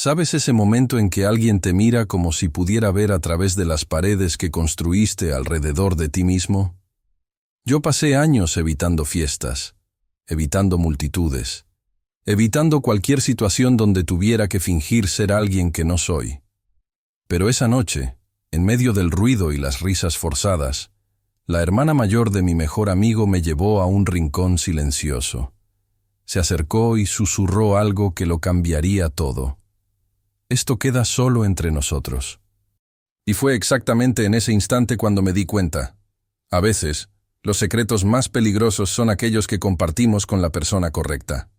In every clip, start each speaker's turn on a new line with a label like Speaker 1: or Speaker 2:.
Speaker 1: ¿Sabes ese momento en que alguien te mira como si pudiera ver a través de las paredes que construiste alrededor de ti mismo? Yo pasé años evitando fiestas, evitando multitudes, evitando cualquier situación donde tuviera que fingir ser alguien que no soy. Pero esa noche, en medio del ruido y las risas forzadas, la hermana mayor de mi mejor amigo me llevó a un rincón silencioso. Se acercó y susurró algo que lo cambiaría todo. Esto queda solo entre nosotros. Y fue exactamente en ese instante cuando me di cuenta. A veces, los secretos más peligrosos son aquellos que compartimos con la persona correcta.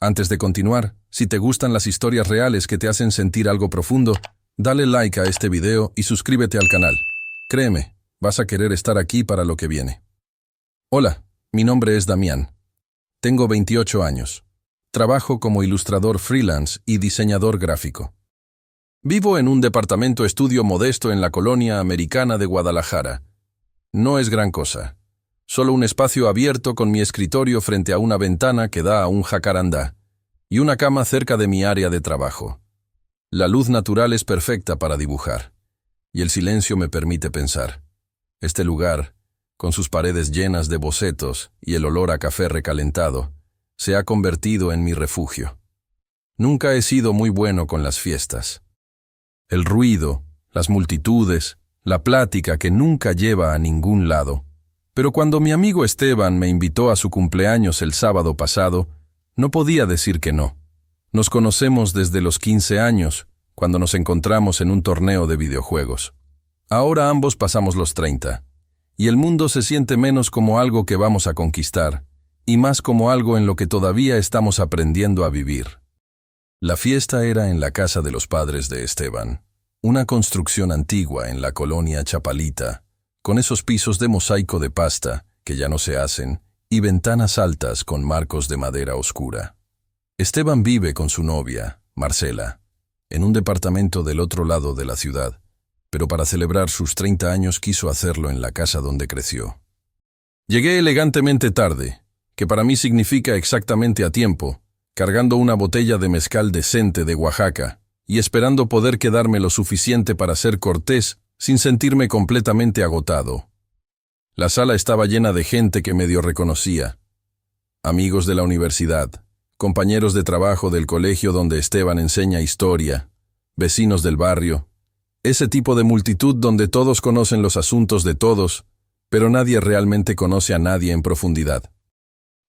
Speaker 1: Antes de continuar, si te gustan las historias reales que te hacen sentir algo profundo, dale like a este video y suscríbete al canal. Créeme, vas a querer estar aquí para lo que viene. Hola, mi nombre es Damián. Tengo 28 años. Trabajo como ilustrador freelance y diseñador gráfico. Vivo en un departamento estudio modesto en la colonia americana de Guadalajara. No es gran cosa. Solo un espacio abierto con mi escritorio frente a una ventana que da a un jacarandá y una cama cerca de mi área de trabajo. La luz natural es perfecta para dibujar y el silencio me permite pensar. Este lugar, con sus paredes llenas de bocetos y el olor a café recalentado, se ha convertido en mi refugio. Nunca he sido muy bueno con las fiestas. El ruido, las multitudes, la plática que nunca lleva a ningún lado. Pero cuando mi amigo Esteban me invitó a su cumpleaños el sábado pasado, no podía decir que no. Nos conocemos desde los 15 años, cuando nos encontramos en un torneo de videojuegos. Ahora ambos pasamos los 30, y el mundo se siente menos como algo que vamos a conquistar, y más como algo en lo que todavía estamos aprendiendo a vivir. La fiesta era en la casa de los padres de Esteban, una construcción antigua en la colonia Chapalita, con esos pisos de mosaico de pasta que ya no se hacen y ventanas altas con marcos de madera oscura. Esteban vive con su novia, Marcela, en un departamento del otro lado de la ciudad, pero para celebrar sus 30 años quiso hacerlo en la casa donde creció. Llegué elegantemente tarde, que para mí significa exactamente a tiempo, cargando una botella de mezcal decente de Oaxaca y esperando poder quedarme lo suficiente para ser cortés sin sentirme completamente agotado. La sala estaba llena de gente que medio reconocía. Amigos de la universidad, compañeros de trabajo del colegio donde Esteban enseña historia, vecinos del barrio, ese tipo de multitud donde todos conocen los asuntos de todos, pero nadie realmente conoce a nadie en profundidad.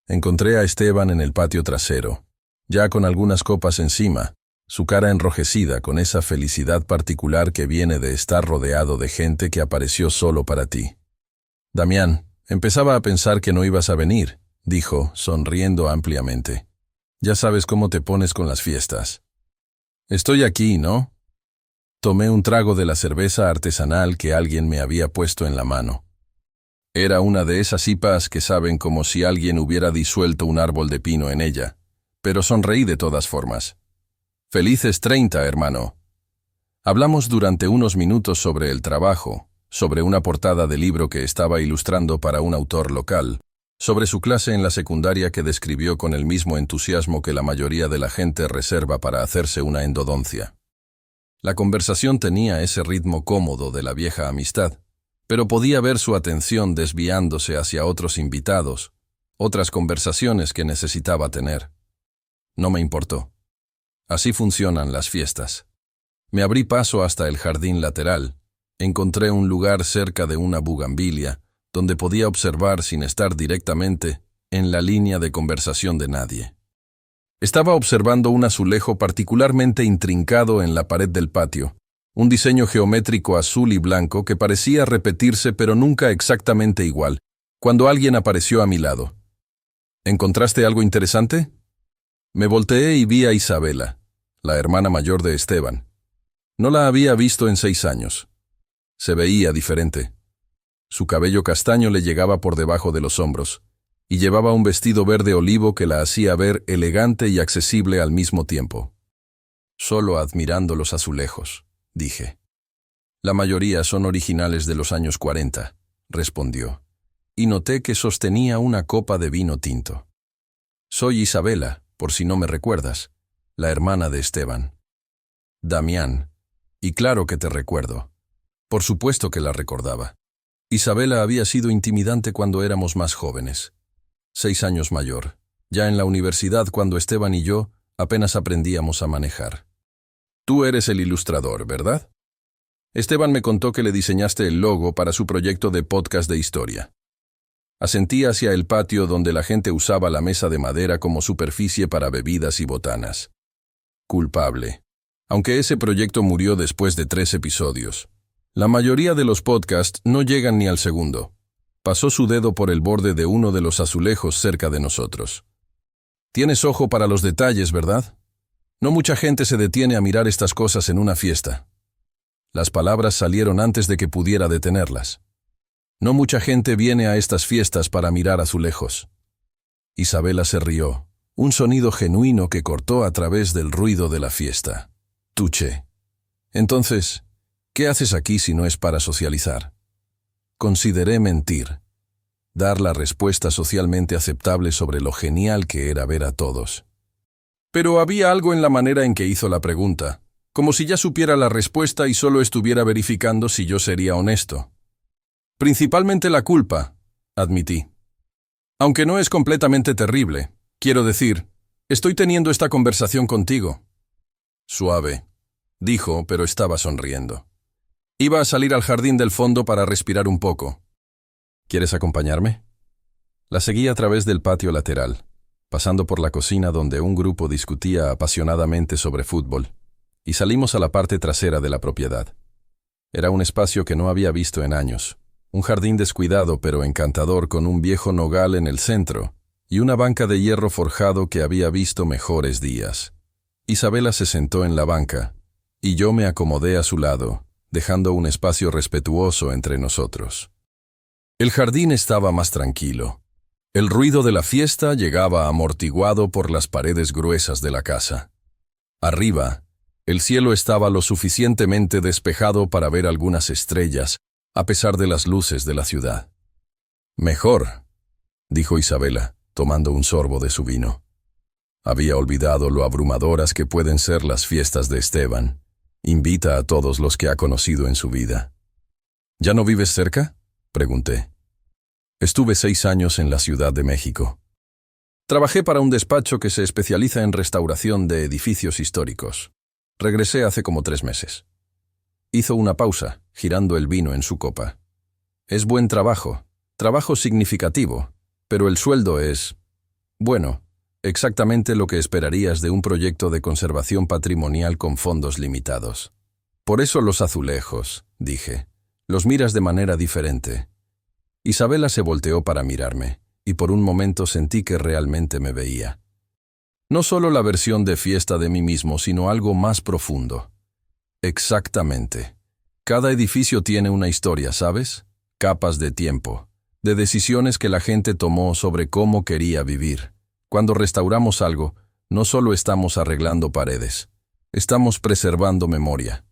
Speaker 1: Encontré a Esteban en el patio trasero, ya con algunas copas encima, su cara enrojecida con esa felicidad particular que viene de estar rodeado de gente que apareció solo para ti. Damián, empezaba a pensar que no ibas a venir, dijo, sonriendo ampliamente. Ya sabes cómo te pones con las fiestas. Estoy aquí, ¿no? Tomé un trago de la cerveza artesanal que alguien me había puesto en la mano. Era una de esas IPAs que saben como si alguien hubiera disuelto un árbol de pino en ella, pero sonreí de todas formas. Felices 30, hermano. Hablamos durante unos minutos sobre el trabajo, sobre una portada de libro que estaba ilustrando para un autor local, sobre su clase en la secundaria que describió con el mismo entusiasmo que la mayoría de la gente reserva para hacerse una endodoncia. La conversación tenía ese ritmo cómodo de la vieja amistad, pero podía ver su atención desviándose hacia otros invitados, otras conversaciones que necesitaba tener. No me importó. Así funcionan las fiestas. Me abrí paso hasta el jardín lateral. Encontré un lugar cerca de una bugambilia, donde podía observar sin estar directamente en la línea de conversación de nadie. Estaba observando un azulejo particularmente intrincado en la pared del patio, un diseño geométrico azul y blanco que parecía repetirse pero nunca exactamente igual, cuando alguien apareció a mi lado. ¿Encontraste algo interesante? Me volteé y vi a Isabela, la hermana mayor de Esteban. No la había visto en 6 años. Se veía diferente. Su cabello castaño le llegaba por debajo de los hombros, y llevaba un vestido verde olivo que la hacía ver elegante y accesible al mismo tiempo. Solo admirando los azulejos, dije. La mayoría son originales de los años 40, respondió, y noté que sostenía una copa de vino tinto. Soy Isabela, por si no me recuerdas, la hermana de Esteban. Damián. Y claro que te recuerdo. Por supuesto que la recordaba. Isabela había sido intimidante cuando éramos más jóvenes. 6 años mayor. Ya en la universidad cuando Esteban y yo apenas aprendíamos a manejar. Tú eres el ilustrador, ¿verdad? Esteban me contó que le diseñaste el logo para su proyecto de podcast de historia. Asentí hacia el patio donde la gente usaba la mesa de madera como superficie para bebidas y botanas. Culpable. Aunque ese proyecto murió después de 3 episodios. La mayoría de los podcasts no llegan ni al segundo. Pasó su dedo por el borde de uno de los azulejos cerca de nosotros. Tienes ojo para los detalles, ¿verdad? No mucha gente se detiene a mirar estas cosas en una fiesta. Las palabras salieron antes de que pudiera detenerlas. No mucha gente viene a estas fiestas para mirar azulejos. Isabela se rió, un sonido genuino que cortó a través del ruido de la fiesta. Tuche. Entonces, ¿qué haces aquí si no es para socializar? Consideré mentir. Dar la respuesta socialmente aceptable sobre lo genial que era ver a todos. Pero había algo en la manera en que hizo la pregunta, como si ya supiera la respuesta y solo estuviera verificando si yo sería honesto. Principalmente la culpa, admití. Aunque no es completamente terrible, quiero decir, estoy teniendo esta conversación contigo. Suave, dijo, pero estaba sonriendo. Iba a salir al jardín del fondo para respirar un poco. ¿Quieres acompañarme? La seguí a través del patio lateral, pasando por la cocina donde un grupo discutía apasionadamente sobre fútbol, y salimos a la parte trasera de la propiedad. Era un espacio que no había visto en años, un jardín descuidado pero encantador con un viejo nogal en el centro y una banca de hierro forjado que había visto mejores días. Isabela se sentó en la banca, y yo me acomodé a su lado, dejando un espacio respetuoso entre nosotros. El jardín estaba más tranquilo. El ruido de la fiesta llegaba amortiguado por las paredes gruesas de la casa. Arriba, el cielo estaba lo suficientemente despejado para ver algunas estrellas, a pesar de las luces de la ciudad. «Mejor», dijo Isabela, tomando un sorbo de su vino. Había olvidado lo abrumadoras que pueden ser las fiestas de Esteban. Invita a todos los que ha conocido en su vida. ¿Ya no vives cerca?, pregunté. Estuve 6 años en la Ciudad de México. Trabajé para un despacho que se especializa en restauración de edificios históricos. Regresé hace como 3 meses. Hizo una pausa, girando el vino en su copa. Es buen trabajo significativo, pero el sueldo es, bueno, exactamente lo que esperarías de un proyecto de conservación patrimonial con fondos limitados. Por eso los azulejos, dije, los miras de manera diferente. Isabela se volteó para mirarme, y por un momento sentí que realmente me veía. No solo la versión de fiesta de mí mismo, sino algo más profundo. Exactamente. Cada edificio tiene una historia, ¿sabes? Capas de tiempo, de decisiones que la gente tomó sobre cómo quería vivir. Cuando restauramos algo, no solo estamos arreglando paredes, estamos preservando memoria.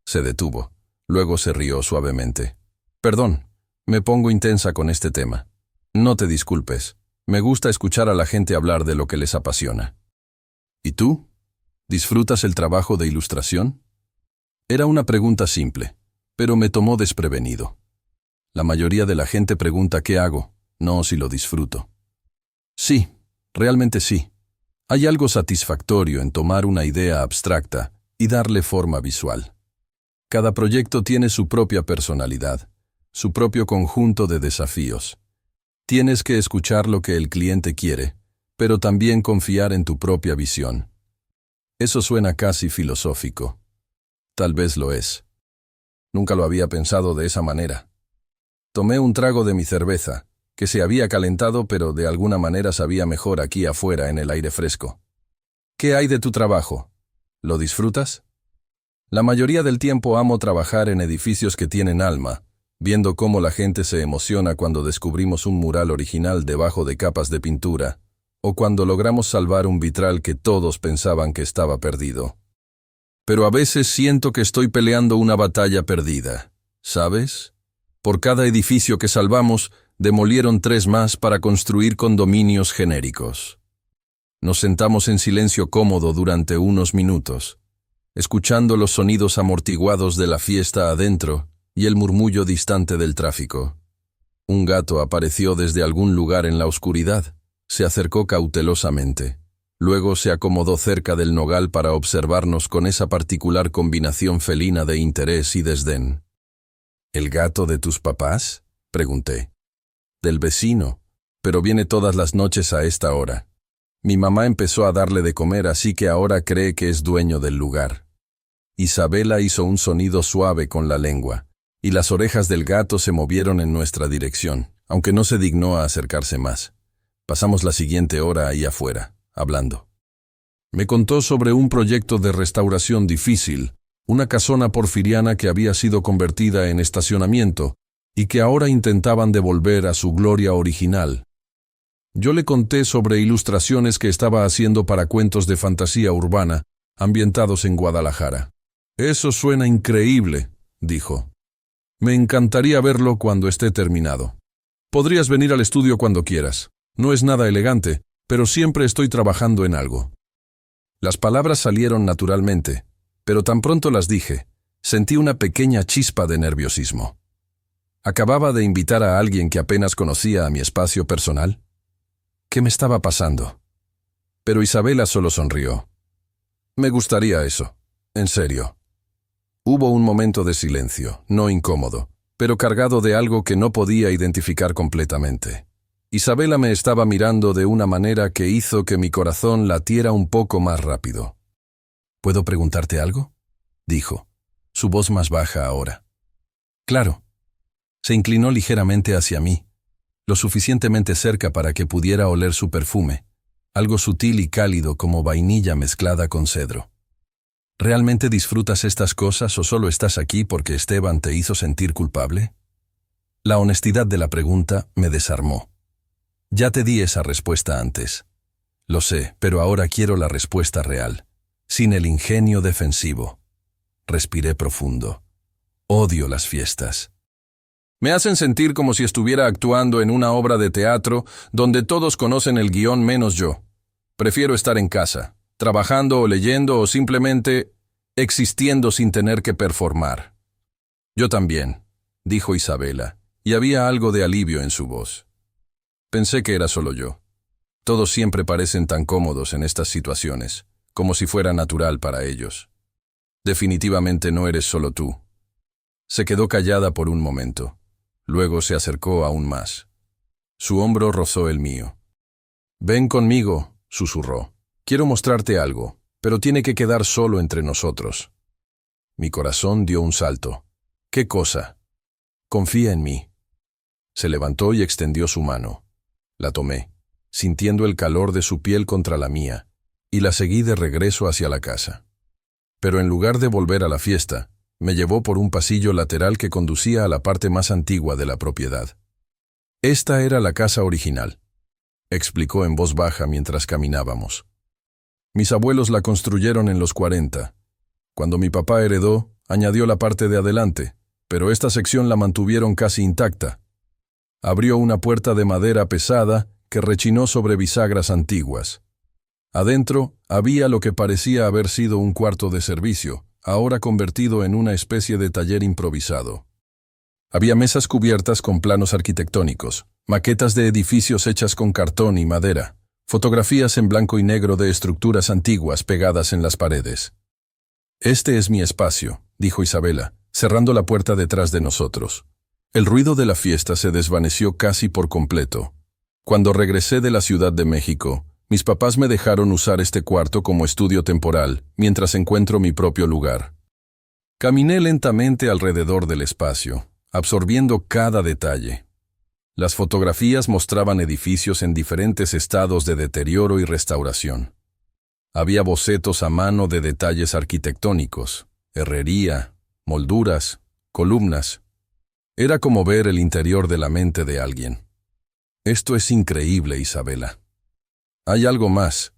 Speaker 1: Se detuvo, luego se rió suavemente. Perdón, me pongo intensa con este tema. No te disculpes, me gusta escuchar a la gente hablar de lo que les apasiona. ¿Y tú? ¿Disfrutas el trabajo de ilustración? Era una pregunta simple, pero me tomó desprevenido. La mayoría de la gente pregunta qué hago, no si lo disfruto. Sí, realmente sí. Hay algo satisfactorio en tomar una idea abstracta y darle forma visual. Cada proyecto tiene su propia personalidad, su propio conjunto de desafíos. Tienes que escuchar lo que el cliente quiere, pero también confiar en tu propia visión. Eso suena casi filosófico. Tal vez lo es. Nunca lo había pensado de esa manera. Tomé un trago de mi cerveza, que se había calentado pero de alguna manera sabía mejor aquí afuera en el aire fresco. ¿Qué hay de tu trabajo? ¿Lo disfrutas? La mayoría del tiempo amo trabajar en edificios que tienen alma, viendo cómo la gente se emociona cuando descubrimos un mural original debajo de capas de pintura, o cuando logramos salvar un vitral que todos pensaban que estaba perdido. Pero a veces siento que estoy peleando una batalla perdida, ¿sabes? Por cada edificio que salvamos, demolieron 3 más para construir condominios genéricos. Nos sentamos en silencio cómodo durante unos minutos. escuchando los sonidos amortiguados de la fiesta adentro y el murmullo distante del tráfico. Un gato apareció desde algún lugar en la oscuridad. Se acercó cautelosamente. Luego se acomodó cerca del nogal para observarnos con esa particular combinación felina de interés y desdén. ¿El gato de tus papás?, pregunté. Del vecino, pero viene todas las noches a esta hora. Mi mamá empezó a darle de comer, así que ahora cree que es dueño del lugar. Isabela hizo un sonido suave con la lengua, y las orejas del gato se movieron en nuestra dirección, aunque no se dignó a acercarse más. Pasamos la siguiente hora ahí afuera, hablando. Me contó sobre un proyecto de restauración difícil, una casona porfiriana que había sido convertida en estacionamiento y que ahora intentaban devolver a su gloria original. Yo le conté sobre ilustraciones que estaba haciendo para cuentos de fantasía urbana ambientados en Guadalajara. Eso suena increíble, dijo. Me encantaría verlo cuando esté terminado. Podrías venir al estudio cuando quieras. No es nada elegante, pero siempre estoy trabajando en algo. Las palabras salieron naturalmente, pero tan pronto las dije, sentí una pequeña chispa de nerviosismo. ¿Acababa de invitar a alguien que apenas conocía a mi espacio personal? ¿Qué me estaba pasando? Pero Isabela solo sonrió. Me gustaría eso, en serio. Hubo un momento de silencio, no incómodo, pero cargado de algo que no podía identificar completamente. Isabela me estaba mirando de una manera que hizo que mi corazón latiera un poco más rápido. ¿Puedo preguntarte algo?, dijo, su voz más baja ahora. Claro. Se inclinó ligeramente hacia mí, lo suficientemente cerca para que pudiera oler su perfume, algo sutil y cálido como vainilla mezclada con cedro. ¿Realmente disfrutas estas cosas o solo estás aquí porque Esteban te hizo sentir culpable? La honestidad de la pregunta me desarmó. Ya te di esa respuesta antes. Lo sé, pero ahora quiero la respuesta real, sin el ingenio defensivo. Respiré profundo. Odio las fiestas. Me hacen sentir como si estuviera actuando en una obra de teatro donde todos conocen el guión menos yo. Prefiero estar en casa, trabajando o leyendo o simplemente existiendo sin tener que performar. Yo también, dijo Isabela, y había algo de alivio en su voz. Pensé que era solo yo. Todos siempre parecen tan cómodos en estas situaciones, como si fuera natural para ellos. Definitivamente no eres solo tú. Se quedó callada por un momento. Luego se acercó aún más. Su hombro rozó el mío. Ven conmigo, susurró. Quiero mostrarte algo, pero tiene que quedar solo entre nosotros. Mi corazón dio un salto. ¿Qué cosa? Confía en mí. Se levantó y extendió su mano. La tomé, sintiendo el calor de su piel contra la mía, y la seguí de regreso hacia la casa. Pero en lugar de volver a la fiesta, me llevó por un pasillo lateral que conducía a la parte más antigua de la propiedad. Esta era la casa original, explicó en voz baja mientras caminábamos. Mis abuelos la construyeron en los 40. Cuando mi papá heredó, añadió la parte de adelante, pero esta sección la mantuvieron casi intacta. Abrió una puerta de madera pesada que rechinó sobre bisagras antiguas. Adentro había lo que parecía haber sido un cuarto de servicio, ahora convertido en una especie de taller improvisado. Había mesas cubiertas con planos arquitectónicos, maquetas de edificios hechas con cartón y madera, fotografías en blanco y negro de estructuras antiguas pegadas en las paredes. Este es mi espacio, dijo Isabela, cerrando la puerta detrás de nosotros. El ruido de la fiesta se desvaneció casi por completo. Cuando regresé de la Ciudad de México, mis papás me dejaron usar este cuarto como estudio temporal, mientras encuentro mi propio lugar. Caminé lentamente alrededor del espacio, absorbiendo cada detalle. Las fotografías mostraban edificios en diferentes estados de deterioro y restauración. Había bocetos a mano de detalles arquitectónicos, herrería, molduras, columnas. Era como ver el interior de la mente de alguien. Esto es increíble, Isabela. Hay algo más.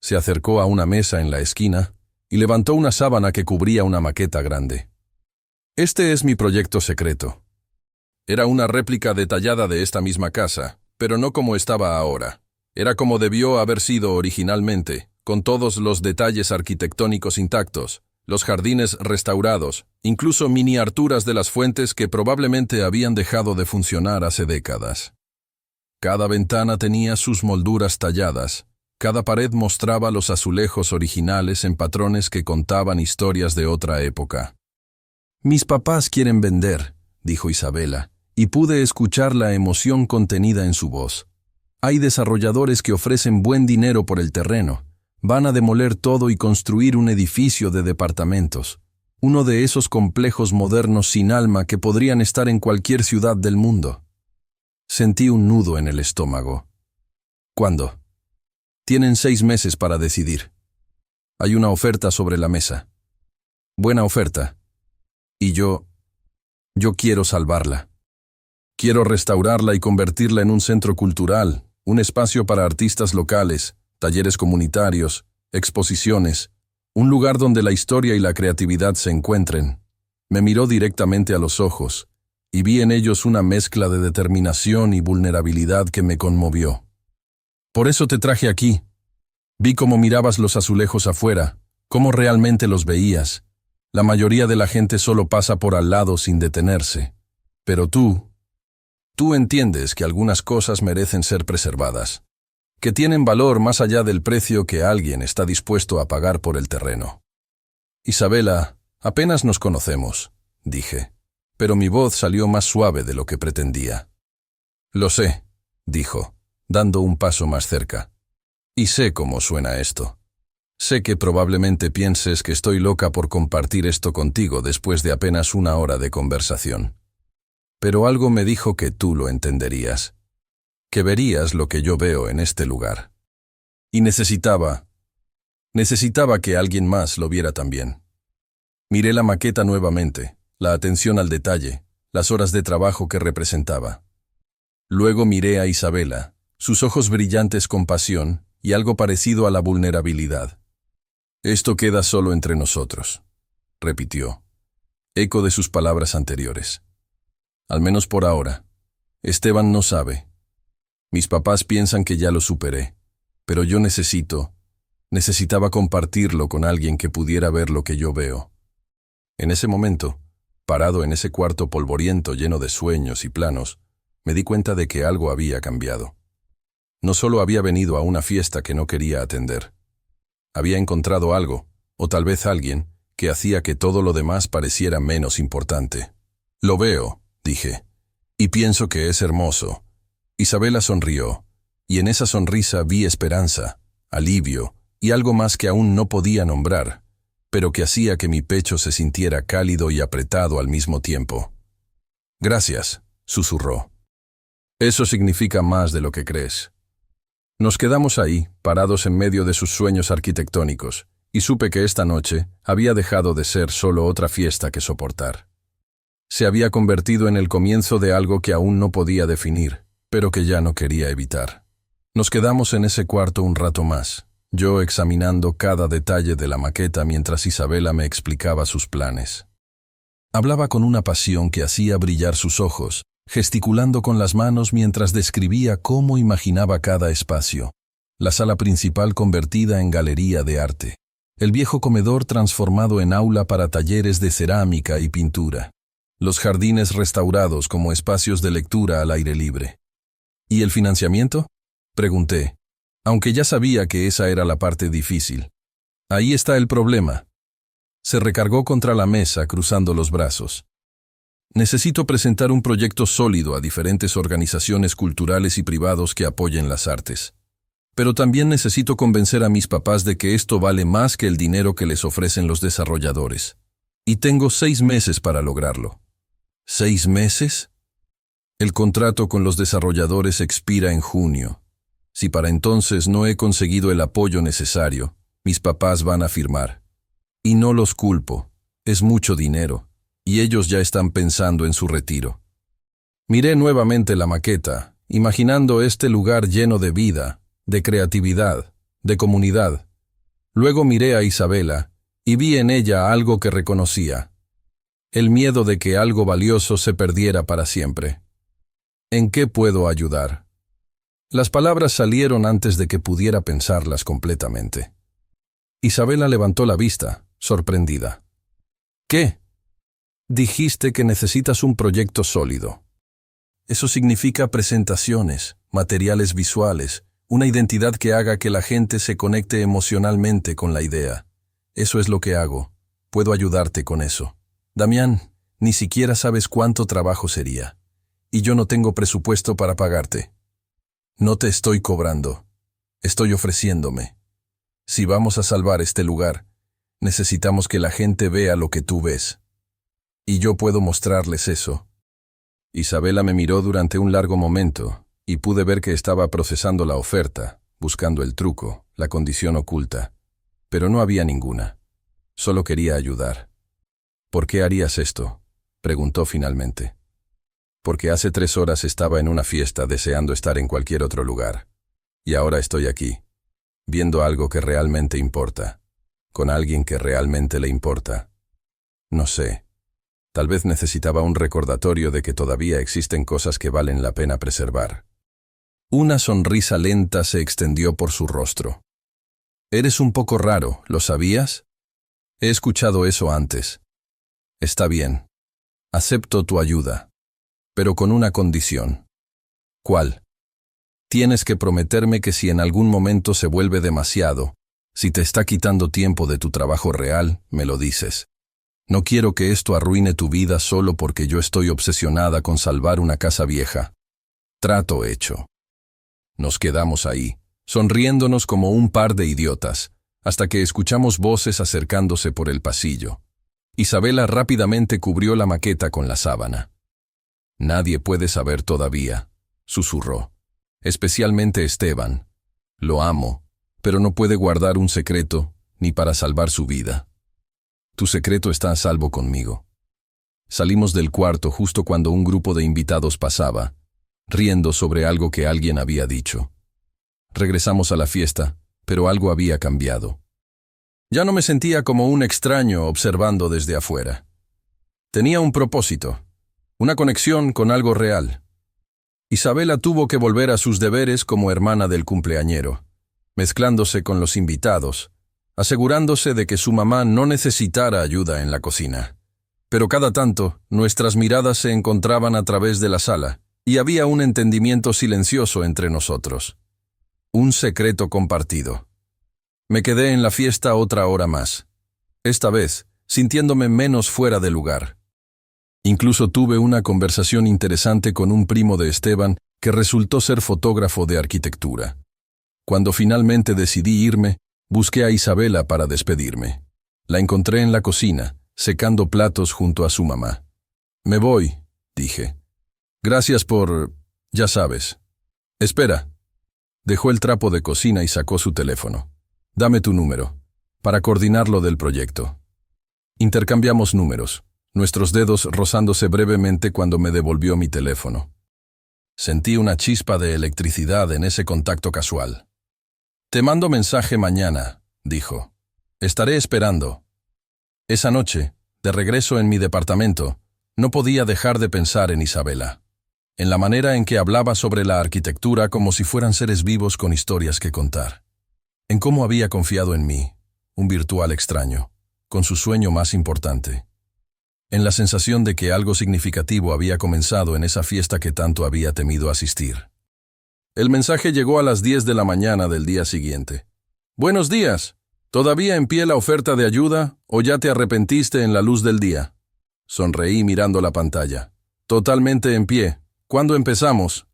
Speaker 1: Se acercó a una mesa en la esquina y levantó una sábana que cubría una maqueta grande. Este es mi proyecto secreto. Era una réplica detallada de esta misma casa, pero no como estaba ahora. Era como debió haber sido originalmente, con todos los detalles arquitectónicos intactos, los jardines restaurados, incluso miniaturas de las fuentes que probablemente habían dejado de funcionar hace décadas. Cada ventana tenía sus molduras talladas, cada pared mostraba los azulejos originales en patrones que contaban historias de otra época. «Mis papás quieren vender», dijo Isabela, y pude escuchar la emoción contenida en su voz. «Hay desarrolladores que ofrecen buen dinero por el terreno. Van a demoler todo y construir un edificio de departamentos. Uno de esos complejos modernos sin alma que podrían estar en cualquier ciudad del mundo». Sentí un nudo en el estómago. «¿Cuándo?» «Tienen 6 meses para decidir. Hay una oferta sobre la mesa. Buena oferta. Y yo quiero salvarla. Quiero restaurarla y convertirla en un centro cultural, un espacio para artistas locales, talleres comunitarios, exposiciones, un lugar donde la historia y la creatividad se encuentren». Me miró directamente a los ojos, y vi en ellos una mezcla de determinación y vulnerabilidad que me conmovió. «Por eso te traje aquí. Vi cómo mirabas los azulejos afuera, cómo realmente los veías. La mayoría de la gente solo pasa por al lado sin detenerse. Pero tú entiendes que algunas cosas merecen ser preservadas, que tienen valor más allá del precio que alguien está dispuesto a pagar por el terreno». «Isabela, apenas nos conocemos», dije, pero mi voz salió más suave de lo que pretendía. «Lo sé», dijo, dando un paso más cerca. «Y sé cómo suena esto. Sé que probablemente pienses que estoy loca por compartir esto contigo después de apenas 1 hora de conversación. Pero algo me dijo que tú lo entenderías, que verías lo que yo veo en este lugar. Y necesitaba que alguien más lo viera también». Miré la maqueta nuevamente, la atención al detalle, las horas de trabajo que representaba. Luego miré a Isabela, sus ojos brillantes con pasión y algo parecido a la vulnerabilidad. «Esto queda solo entre nosotros», repitió, eco de sus palabras anteriores. «Al menos por ahora. Esteban no sabe. Mis papás piensan que ya lo superé, pero yo necesitaba compartirlo con alguien que pudiera ver lo que yo veo». En ese momento, parado en ese cuarto polvoriento lleno de sueños y planos, me di cuenta de que algo había cambiado. No solo había venido a una fiesta que no quería atender. Había encontrado algo, o tal vez alguien, que hacía que todo lo demás pareciera menos importante. «Lo veo», dije, «y pienso que es hermoso». Isabela sonrió, y en esa sonrisa vi esperanza, alivio y algo más que aún no podía nombrar, pero que hacía que mi pecho se sintiera cálido y apretado al mismo tiempo. «Gracias», susurró. «Eso significa más de lo que crees». Nos quedamos ahí, parados en medio de sus sueños arquitectónicos, y supe que esta noche había dejado de ser solo otra fiesta que soportar. Se había convertido en el comienzo de algo que aún no podía definir, pero que ya no quería evitar. Nos quedamos en ese cuarto un rato más, yo examinando cada detalle de la maqueta mientras Isabela me explicaba sus planes. Hablaba con una pasión que hacía brillar sus ojos, gesticulando con las manos mientras describía cómo imaginaba cada espacio. La sala principal convertida en galería de arte. El viejo comedor transformado en aula para talleres de cerámica y pintura. Los jardines restaurados como espacios de lectura al aire libre. ¿Y el financiamiento?, pregunté, aunque ya sabía que esa era la parte difícil. Ahí está el problema. Se recargó contra la mesa, cruzando los brazos. Necesito presentar un proyecto sólido a diferentes organizaciones culturales y privados que apoyen las artes. Pero también necesito convencer a mis papás de que esto vale más que el dinero que les ofrecen los desarrolladores. Y tengo 6 meses para lograrlo. ¿6 meses? El contrato con los desarrolladores expira en junio. Si para entonces no he conseguido el apoyo necesario, mis papás van a firmar. Y no los culpo, es mucho dinero, y ellos ya están pensando en su retiro. Miré nuevamente la maqueta, imaginando este lugar lleno de vida, de creatividad, de comunidad. Luego miré a Isabela, y vi en ella algo que reconocía. El miedo de que algo valioso se perdiera para siempre. ¿En qué puedo ayudar? Las palabras salieron antes de que pudiera pensarlas completamente. Isabela levantó la vista, sorprendida. ¿Qué? Dijiste que necesitas un proyecto sólido. Eso significa presentaciones, materiales visuales, una identidad que haga que la gente se conecte emocionalmente con la idea. Eso es lo que hago. Puedo ayudarte con eso. Damián, ni siquiera sabes cuánto trabajo sería. Y yo no tengo presupuesto para pagarte. No te estoy cobrando. Estoy ofreciéndome. Si vamos a salvar este lugar, necesitamos que la gente vea lo que tú ves. Y yo puedo mostrarles eso. Isabela me miró durante un largo momento, y pude ver que estaba procesando la oferta, buscando el truco, la condición oculta. Pero no había ninguna. Solo quería ayudar. ¿Por qué harías esto?, preguntó finalmente. Porque hace 3 horas estaba en una fiesta deseando estar en cualquier otro lugar. Y ahora estoy aquí, viendo algo que realmente importa, con alguien que realmente le importa. No sé. Tal vez necesitaba un recordatorio de que todavía existen cosas que valen la pena preservar. Una sonrisa lenta se extendió por su rostro. Eres un poco raro, ¿lo sabías? He escuchado eso antes. Está bien. Acepto tu ayuda. Pero con una condición. ¿Cuál? Tienes que prometerme que si en algún momento se vuelve demasiado, si te está quitando tiempo de tu trabajo real, me lo dices. No quiero que esto arruine tu vida solo porque yo estoy obsesionada con salvar una casa vieja. Trato hecho. Nos quedamos ahí, sonriéndonos como un par de idiotas, hasta que escuchamos voces acercándose por el pasillo. Isabela rápidamente cubrió la maqueta con la sábana. Nadie puede saber todavía, susurró. Especialmente Esteban. Lo amo, pero no puede guardar un secreto, ni para salvar su vida. Tu secreto está a salvo conmigo. Salimos del cuarto justo cuando un grupo de invitados pasaba, riendo sobre algo que alguien había dicho. Regresamos a la fiesta, pero algo había cambiado. Ya no me sentía como un extraño observando desde afuera. Tenía un propósito, una conexión con algo real. Isabela tuvo que volver a sus deberes como hermana del cumpleañero, mezclándose con los invitados, asegurándose de que su mamá no necesitara ayuda en la cocina. Pero cada tanto, nuestras miradas se encontraban a través de la sala, y había un entendimiento silencioso entre nosotros. Un secreto compartido. Me quedé en la fiesta otra hora más, esta vez sintiéndome menos fuera de lugar. Incluso tuve una conversación interesante con un primo de Esteban que resultó ser fotógrafo de arquitectura. Cuando finalmente decidí irme, busqué a Isabela para despedirme. La encontré en la cocina, secando platos junto a su mamá. Me voy, dije. Gracias por... ya sabes. Espera. Dejó el trapo de cocina y sacó su teléfono. Dame tu número, para coordinar lo del proyecto. Intercambiamos números, nuestros dedos rozándose brevemente cuando me devolvió mi teléfono. Sentí una chispa de electricidad en ese contacto casual. Te mando mensaje mañana, dijo. Estaré esperando. Esa noche, de regreso en mi departamento, no podía dejar de pensar en Isabela. En la manera en que hablaba sobre la arquitectura como si fueran seres vivos con historias que contar. En cómo había confiado en mí, un virtual extraño, con su sueño más importante. En la sensación de que algo significativo había comenzado en esa fiesta que tanto había temido asistir. El mensaje llegó a las 10 de la mañana del día siguiente. Buenos días. ¿Todavía en pie la oferta de ayuda o ya te arrepentiste en la luz del día? Sonreí mirando la pantalla. Totalmente en pie. ¿Cuándo empezamos?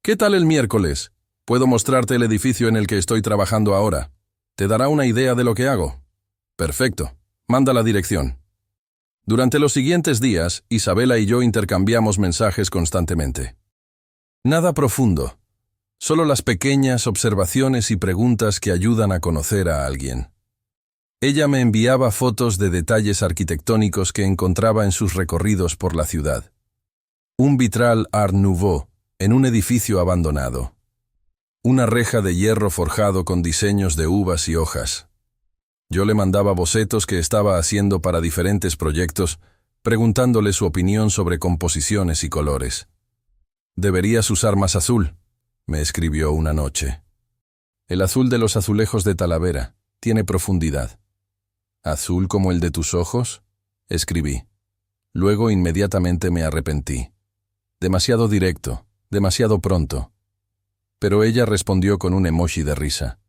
Speaker 1: ¿Qué tal el miércoles? Puedo mostrarte el edificio en el que estoy trabajando ahora. Te dará una idea de lo que hago. Perfecto. Manda la dirección. Durante los siguientes días, Isabela y yo intercambiamos mensajes constantemente. Nada profundo. Solo las pequeñas observaciones y preguntas que ayudan a conocer a alguien. Ella me enviaba fotos de detalles arquitectónicos que encontraba en sus recorridos por la ciudad. Un vitral Art Nouveau en un edificio abandonado. Una reja de hierro forjado con diseños de uvas y hojas. Yo le mandaba bocetos que estaba haciendo para diferentes proyectos, preguntándole su opinión sobre composiciones y colores. «Deberías usar más azul», me escribió una noche. «El azul de los azulejos de Talavera tiene profundidad». ¿Azul como el de tus ojos? Escribí. Luego inmediatamente me arrepentí. Demasiado directo, demasiado pronto. Pero ella respondió con un emoji de risa.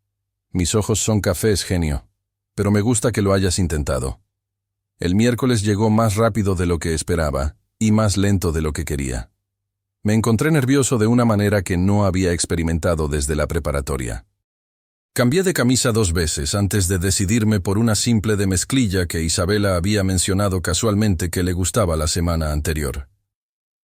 Speaker 1: Mis ojos son cafés, genio, pero me gusta que lo hayas intentado. El miércoles llegó más rápido de lo que esperaba y más lento de lo que quería. Me encontré nervioso de una manera que no había experimentado desde la preparatoria. Cambié de camisa 2 veces antes de decidirme por una simple de mezclilla que Isabela había mencionado casualmente que le gustaba la semana anterior.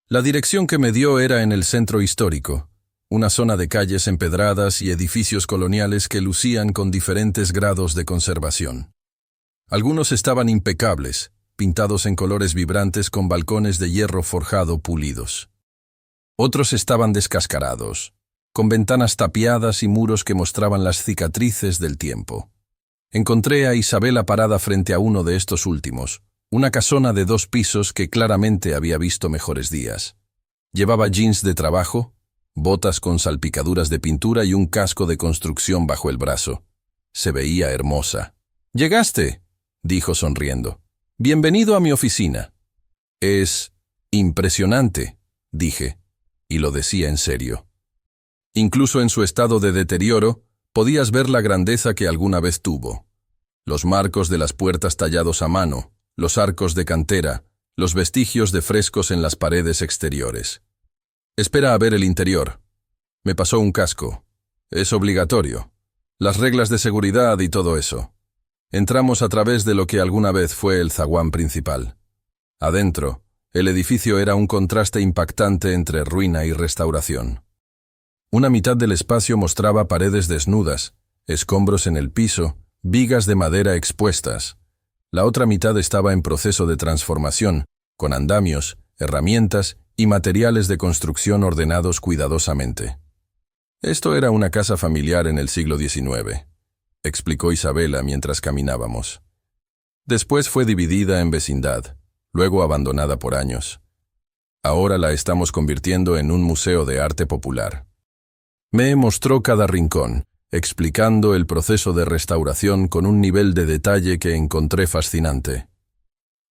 Speaker 1: La dirección que me dio era en el centro histórico, una zona de calles empedradas y edificios coloniales que lucían con diferentes grados de conservación. Algunos estaban impecables, pintados en colores vibrantes con balcones de hierro forjado pulidos. Otros estaban descascarados, con ventanas tapiadas y muros que mostraban las cicatrices del tiempo. Encontré a Isabela parada frente a uno de estos últimos, una casona de 2 pisos que claramente había visto mejores días. Llevaba jeans de trabajo, botas con salpicaduras de pintura y un casco de construcción bajo el brazo. Se veía hermosa. «¿Llegaste?», dijo sonriendo. «Bienvenido a mi oficina». «Es impresionante», dije, y lo decía en serio. Incluso en su estado de deterioro, podías ver la grandeza que alguna vez tuvo. Los marcos de las puertas tallados a mano, los arcos de cantera, los vestigios de frescos en las paredes exteriores. «Espera a ver el interior». Me pasó un casco. Es obligatorio. Las reglas de seguridad y todo eso. Entramos a través de lo que alguna vez fue el zaguán principal. Adentro, el edificio era un contraste impactante entre ruina y restauración. Una mitad del espacio mostraba paredes desnudas, escombros en el piso, vigas de madera expuestas. La otra mitad estaba en proceso de transformación, con andamios, herramientas y materiales de construcción ordenados cuidadosamente. Esto era una casa familiar en el siglo XIX, explicó Isabela mientras caminábamos. Después fue dividida en vecindad, luego abandonada por años. Ahora la estamos convirtiendo en un museo de arte popular. Me mostró cada rincón, explicando el proceso de restauración con un nivel de detalle que encontré fascinante.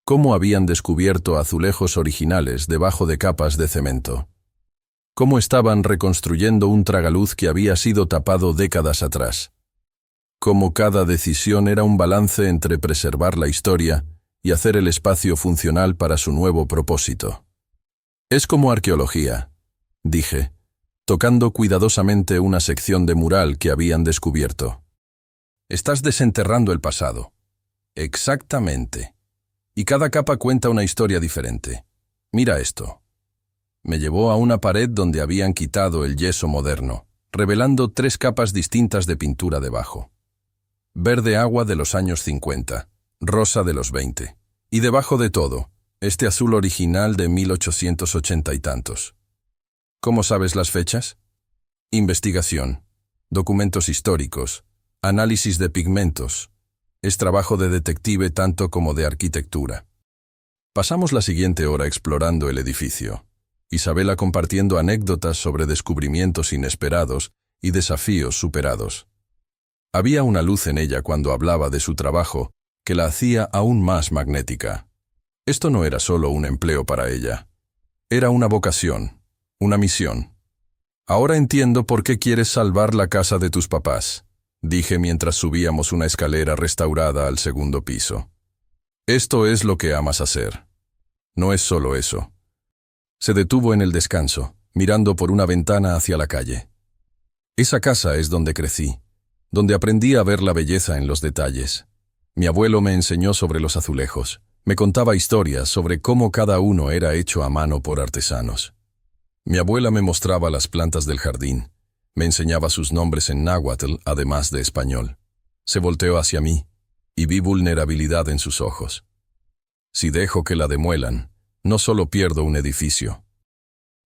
Speaker 1: Cómo habían descubierto azulejos originales debajo de capas de cemento. Cómo estaban reconstruyendo un tragaluz que había sido tapado décadas atrás. Cómo cada decisión era un balance entre preservar la historia y hacer el espacio funcional para su nuevo propósito. Es como arqueología, dije, tocando cuidadosamente una sección de mural que habían descubierto. Estás desenterrando el pasado. Exactamente. Y cada capa cuenta una historia diferente. Mira esto. Me llevó a una pared donde habían quitado el yeso moderno, revelando 3 capas distintas de pintura debajo. Verde agua de los años 50, rosa de los 20, y debajo de todo, este azul original de 1880 y tantos. ¿Cómo sabes las fechas? Investigación, documentos históricos, análisis de pigmentos. Es trabajo de detective tanto como de arquitectura. Pasamos la siguiente hora explorando el edificio. Isabela compartiendo anécdotas sobre descubrimientos inesperados y desafíos superados. Había una luz en ella cuando hablaba de su trabajo que la hacía aún más magnética. Esto no era solo un empleo para ella. Era una vocación, una misión. Ahora entiendo por qué quieres salvar la casa de tus papás, dije mientras subíamos una escalera restaurada al 2º piso. Esto es lo que amas hacer. No es solo eso. Se detuvo en el descanso, mirando por una ventana hacia la calle. Esa casa es donde crecí, donde aprendí a ver la belleza en los detalles. Mi abuelo me enseñó sobre los azulejos, me contaba historias sobre cómo cada uno era hecho a mano por artesanos. Mi abuela me mostraba las plantas del jardín, me enseñaba sus nombres en náhuatl, además de español. Se volteó hacia mí, y vi vulnerabilidad en sus ojos. Si dejo que la demuelan, no solo pierdo un edificio,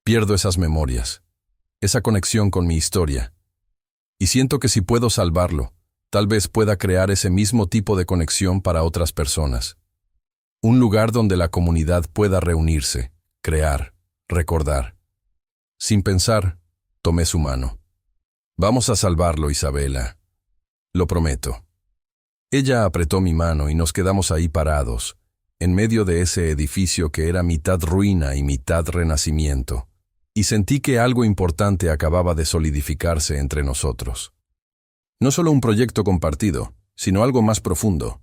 Speaker 1: pierdo esas memorias, esa conexión con mi historia. Y siento que si puedo salvarlo, tal vez pueda crear ese mismo tipo de conexión para otras personas. Un lugar donde la comunidad pueda reunirse, crear, recordar. Sin pensar, tomé su mano. Vamos a salvarlo, Isabela. Lo prometo. Ella apretó mi mano y nos quedamos ahí parados, en medio de ese edificio que era mitad ruina y mitad renacimiento, y sentí que algo importante acababa de solidificarse entre nosotros. No solo un proyecto compartido, sino algo más profundo.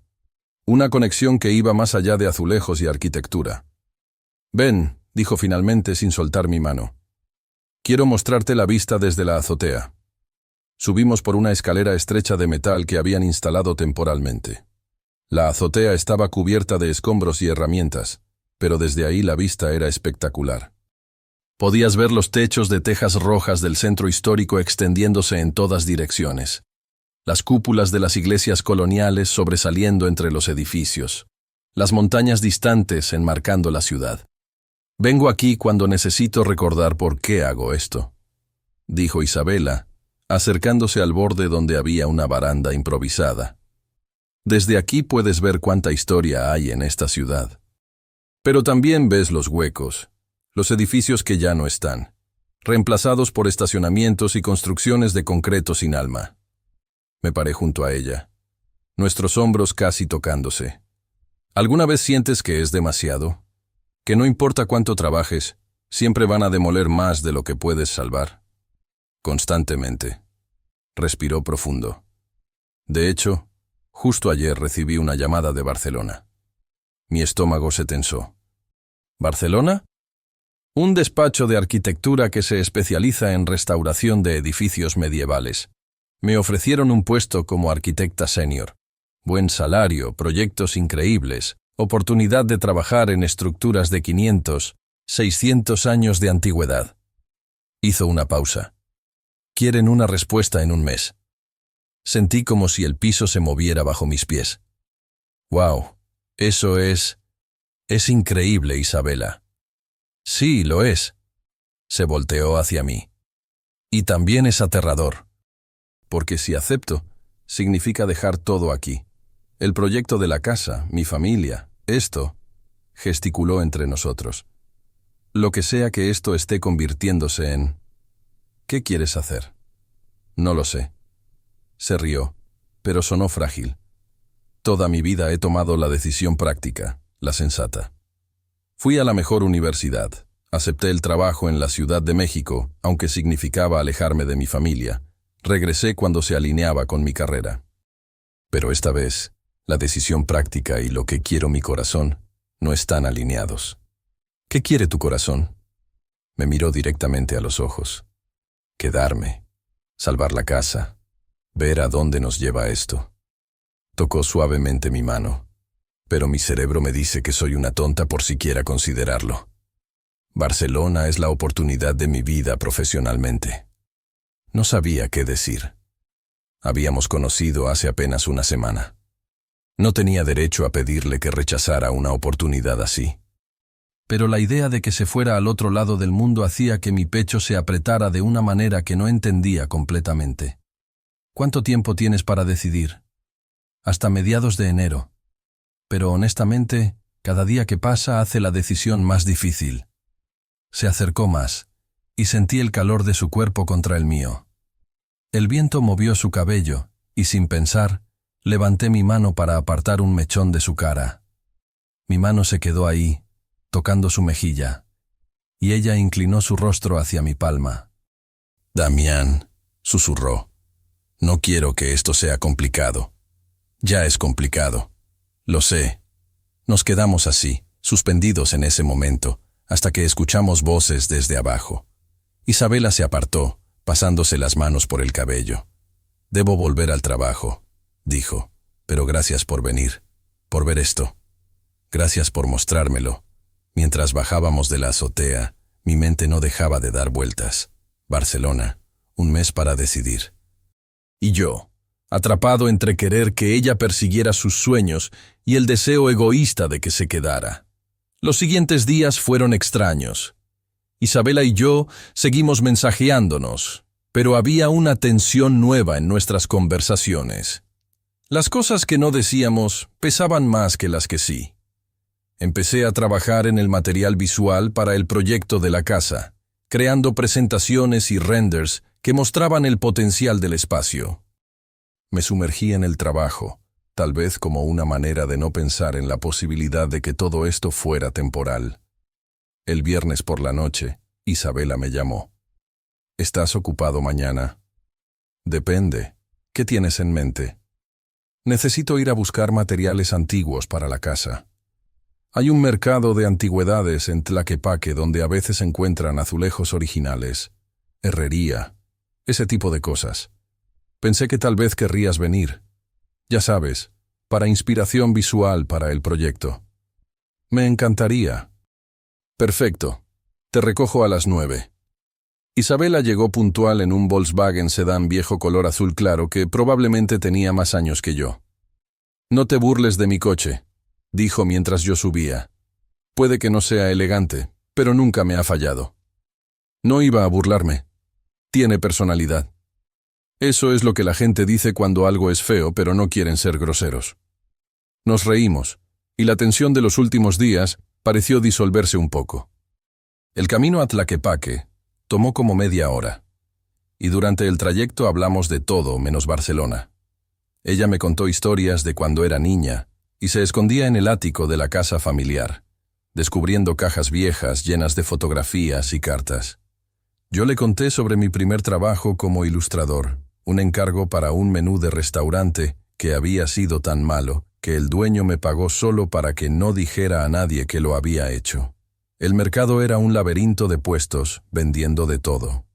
Speaker 1: Una conexión que iba más allá de azulejos y arquitectura. «Ven», dijo finalmente sin soltar mi mano. «Quiero mostrarte la vista desde la azotea». Subimos por una escalera estrecha de metal que habían instalado temporalmente. La azotea estaba cubierta de escombros y herramientas, pero desde ahí la vista era espectacular. Podías ver los techos de tejas rojas del centro histórico extendiéndose en todas direcciones. Las cúpulas de las iglesias coloniales sobresaliendo entre los edificios. Las montañas distantes enmarcando la ciudad. «Vengo aquí cuando necesito recordar por qué hago esto», dijo Isabela, acercándose al borde donde había una baranda improvisada. «Desde aquí puedes ver cuánta historia hay en esta ciudad. Pero también ves los huecos, los edificios que ya no están, reemplazados por estacionamientos y construcciones de concreto sin alma». Me paré junto a ella, nuestros hombros casi tocándose. ¿Alguna vez sientes que es demasiado? ¿Que no importa cuánto trabajes, siempre van a demoler más de lo que puedes salvar? Constantemente. Respiró profundo. De hecho, justo ayer recibí una llamada de Barcelona. Mi estómago se tensó. ¿Barcelona? Un despacho de arquitectura que se especializa en restauración de edificios medievales. Me ofrecieron un puesto como arquitecta senior. Buen salario, proyectos increíbles, oportunidad de trabajar en estructuras de 500, 600 años de antigüedad. Hizo una pausa. Quieren una respuesta en un mes. Sentí como si el piso se moviera bajo mis pies. «Wow, eso es increíble, Isabela». «Sí, lo es». Se volteó hacia mí. «Y también es aterrador. Porque si acepto, significa dejar todo aquí. El proyecto de la casa, mi familia, esto», gesticuló entre nosotros. «Lo que sea que esto esté convirtiéndose en... ¿Qué quieres hacer?» «No lo sé». Se rió, pero sonó frágil. «Toda mi vida he tomado la decisión práctica, la sensata. Fui a la mejor universidad, acepté el trabajo en la Ciudad de México, aunque significaba alejarme de mi familia. Regresé cuando se alineaba con mi carrera. Pero esta vez, la decisión práctica y lo que quiero mi corazón no están alineados». «¿Qué quiere tu corazón?» Me miró directamente a los ojos. «Quedarme, salvar la casa, ver a dónde nos lleva esto». Tocó suavemente mi mano, pero mi cerebro me dice que soy una tonta por siquiera considerarlo. Barcelona es la oportunidad de mi vida profesionalmente. No sabía qué decir. Habíamos conocido hace apenas una semana. No tenía derecho a pedirle que rechazara una oportunidad así. Pero la idea de que se fuera al otro lado del mundo hacía que mi pecho se apretara de una manera que no entendía completamente. «¿Cuánto tiempo tienes para decidir?» «Hasta mediados de enero. Pero honestamente, cada día que pasa hace la decisión más difícil». Se acercó más, y sentí el calor de su cuerpo contra el mío. El viento movió su cabello, y sin pensar, levanté mi mano para apartar un mechón de su cara. Mi mano se quedó ahí, tocando su mejilla, y ella inclinó su rostro hacia mi palma. «Damián», susurró, «no quiero que esto sea complicado. Ya es complicado. Lo sé». Nos quedamos así, suspendidos en ese momento, hasta que escuchamos voces desde abajo. Isabela se apartó, pasándose las manos por el cabello. «Debo volver al trabajo», dijo, «pero gracias por venir, por ver esto. Gracias por mostrármelo». Mientras bajábamos de la azotea, mi mente no dejaba de dar vueltas. Barcelona, un mes para decidir. Y yo, atrapado entre querer que ella persiguiera sus sueños y el deseo egoísta de que se quedara. Los siguientes días fueron extraños. Isabela y yo seguimos mensajeándonos, pero había una tensión nueva en nuestras conversaciones. Las cosas que no decíamos pesaban más que las que sí. Empecé a trabajar en el material visual para el proyecto de la casa, creando presentaciones y renders que mostraban el potencial del espacio. Me sumergí en el trabajo, tal vez como una manera de no pensar en la posibilidad de que todo esto fuera temporal. El viernes por la noche, Isabela me llamó. ¿Estás ocupado mañana? Depende. ¿Qué tienes en mente? Necesito ir a buscar materiales antiguos para la casa. Hay un mercado de antigüedades en Tlaquepaque donde a veces encuentran azulejos originales, herrería, ese tipo de cosas. Pensé que tal vez querrías venir. Ya sabes, para inspiración visual para el proyecto. Me encantaría. Perfecto. Te recojo a las 9. Isabela llegó puntual en un Volkswagen sedán viejo color azul claro que probablemente tenía más años que yo. No te burles de mi coche, dijo mientras yo subía. Puede que no sea elegante, pero nunca me ha fallado. No iba a burlarme. Tiene personalidad. Eso es lo que la gente dice cuando algo es feo, pero no quieren ser groseros. Nos reímos, y la tensión de los últimos días pareció disolverse un poco. El camino a Tlaquepaque tomó como media hora, y durante el trayecto hablamos de todo menos Barcelona. Ella me contó historias de cuando era niña y se escondía en el ático de la casa familiar, descubriendo cajas viejas llenas de fotografías y cartas. Yo le conté sobre mi primer trabajo como ilustrador, un encargo para un menú de restaurante que había sido tan malo que el dueño me pagó solo para que no dijera a nadie que lo había hecho. El mercado era un laberinto de puestos, vendiendo de todo.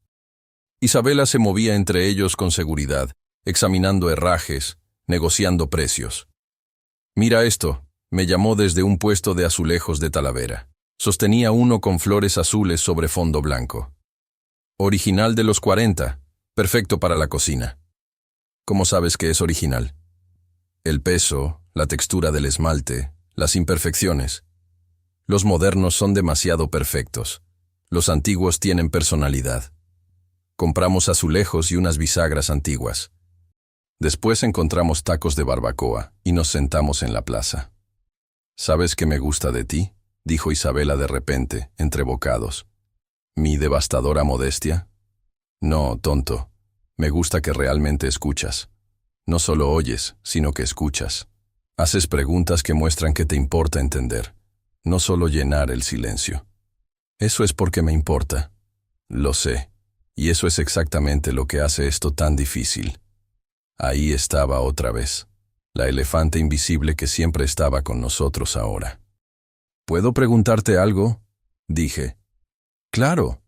Speaker 1: Isabela se movía entre ellos con seguridad, examinando herrajes, negociando precios. «Mira esto», me llamó desde un puesto de azulejos de Talavera. Sostenía uno con flores azules sobre fondo blanco. Original de los 40, perfecto para la cocina. ¿Cómo sabes que es original? El peso, la textura del esmalte, las imperfecciones. Los modernos son demasiado perfectos. Los antiguos tienen personalidad. Compramos azulejos y unas bisagras antiguas. Después encontramos tacos de barbacoa y nos sentamos en la plaza. «¿Sabes qué me gusta de ti?», dijo Isabela de repente, entre bocados. ¿Mi devastadora modestia? No, tonto. Me gusta que realmente escuchas. No solo oyes, sino que escuchas. Haces preguntas que muestran que te importa entender. No solo llenar el silencio. Eso es porque me importa. Lo sé. Y eso es exactamente lo que hace esto tan difícil. Ahí estaba otra vez. La elefante invisible que siempre estaba con nosotros ahora. ¿Puedo preguntarte algo?, dije. Claro.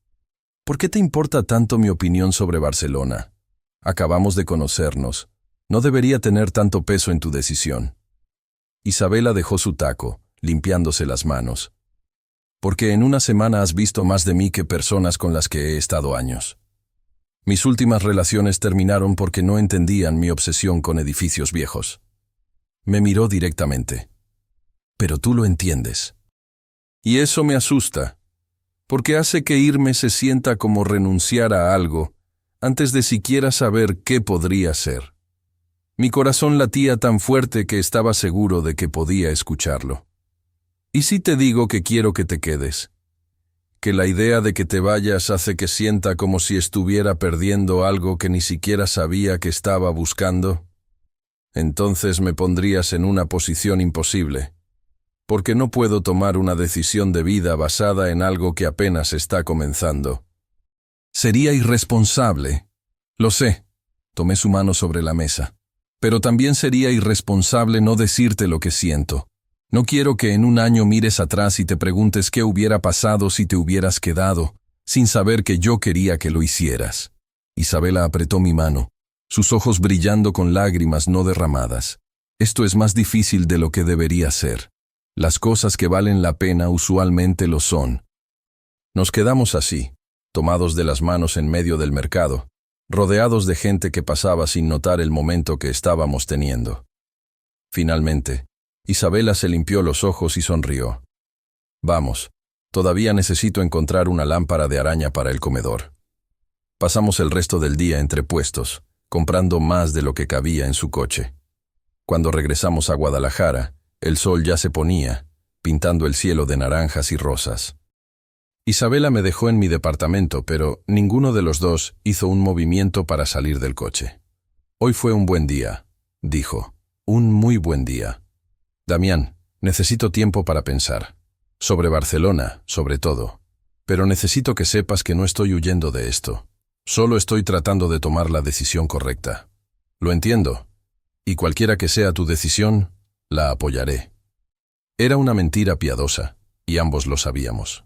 Speaker 1: ¿Por qué te importa tanto mi opinión sobre Barcelona? Acabamos de conocernos. No debería tener tanto peso en tu decisión. Isabela dejó su taco, limpiándose las manos. Porque en una semana has visto más de mí que personas con las que he estado años. Mis últimas relaciones terminaron porque no entendían mi obsesión con edificios viejos. Me miró directamente. Pero tú lo entiendes. Y eso me asusta, porque hace que irme se sienta como renunciar a algo antes de siquiera saber qué podría ser. Mi corazón latía tan fuerte que estaba seguro de que podía escucharlo. ¿Y si te digo que quiero que te quedes? ¿Que la idea de que te vayas hace que sienta como si estuviera perdiendo algo que ni siquiera sabía que estaba buscando? Entonces me pondrías en una posición imposible, porque no puedo tomar una decisión de vida basada en algo que apenas está comenzando. Sería irresponsable. Lo sé. Tomé su mano sobre la mesa. Pero también sería irresponsable no decirte lo que siento. No quiero que en un año mires atrás y te preguntes qué hubiera pasado si te hubieras quedado, sin saber que yo quería que lo hicieras. Isabela apretó mi mano, sus ojos brillando con lágrimas no derramadas. Esto es más difícil de lo que debería ser. Las cosas que valen la pena usualmente lo son. Nos quedamos así, tomados de las manos en medio del mercado, rodeados de gente que pasaba sin notar el momento que estábamos teniendo. Finalmente, Isabela se limpió los ojos y sonrió. Vamos, todavía necesito encontrar una lámpara de araña para el comedor. Pasamos el resto del día entre puestos, comprando más de lo que cabía en su coche. Cuando regresamos a Guadalajara, el sol ya se ponía, pintando el cielo de naranjas y rosas. Isabela me dejó en mi departamento, pero ninguno de los dos hizo un movimiento para salir del coche. Hoy fue un buen día, dijo. Un muy buen día. Damián, necesito tiempo para pensar. Sobre Barcelona, sobre todo. Pero necesito que sepas que no estoy huyendo de esto. Solo estoy tratando de tomar la decisión correcta. Lo entiendo. Y cualquiera que sea tu decisión, la apoyaré. Era una mentira piadosa, y ambos lo sabíamos.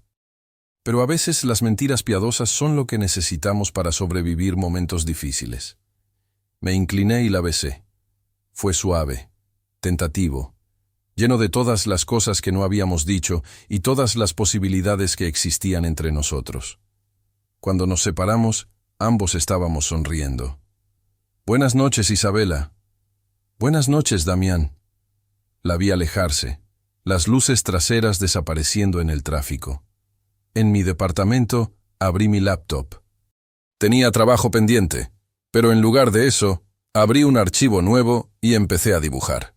Speaker 1: Pero a veces las mentiras piadosas son lo que necesitamos para sobrevivir momentos difíciles. Me incliné y la besé. Fue suave, tentativo, lleno de todas las cosas que no habíamos dicho y todas las posibilidades que existían entre nosotros. Cuando nos separamos, ambos estábamos sonriendo. «Buenas noches, Isabela». «Buenas noches, Damián». La vi alejarse, las luces traseras desapareciendo en el tráfico. En mi departamento, abrí mi laptop. Tenía trabajo pendiente, pero en lugar de eso, abrí un archivo nuevo y empecé a dibujar.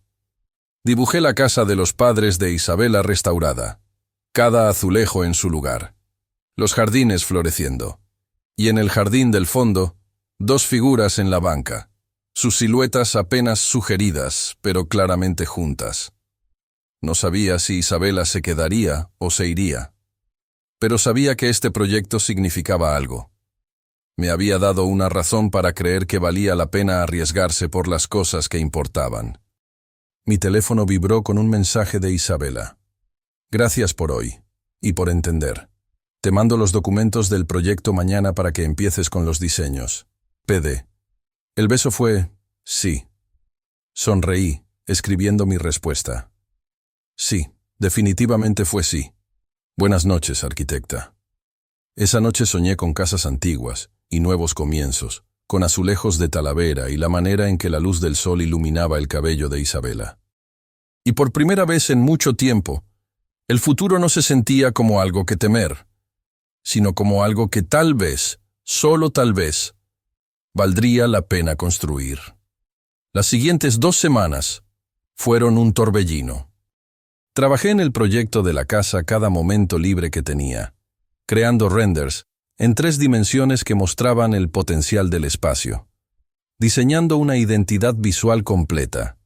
Speaker 1: Dibujé la casa de los padres de Isabela restaurada, cada azulejo en su lugar, los jardines floreciendo, y en el jardín del fondo, dos figuras en la banca, sus siluetas apenas sugeridas, pero claramente juntas. No sabía si Isabela se quedaría o se iría, pero sabía que este proyecto significaba algo. Me había dado una razón para creer que valía la pena arriesgarse por las cosas que importaban. Mi teléfono vibró con un mensaje de Isabela. «Gracias por hoy, y por entender. Te mando los documentos del proyecto mañana para que empieces con los diseños. PD». El beso fue «sí». Sonreí, escribiendo mi respuesta. «Sí, definitivamente fue sí. Buenas noches, arquitecta». Esa noche soñé con casas antiguas y nuevos comienzos, con azulejos de Talavera y la manera en que la luz del sol iluminaba el cabello de Isabela. Y por primera vez en mucho tiempo, el futuro no se sentía como algo que temer, sino como algo que tal vez, solo tal vez, valdría la pena construir. Las siguientes 2 semanas fueron un torbellino. Trabajé en el proyecto de la casa cada momento libre que tenía, creando renders en 3 dimensiones que mostraban el potencial del espacio, diseñando una identidad visual completa,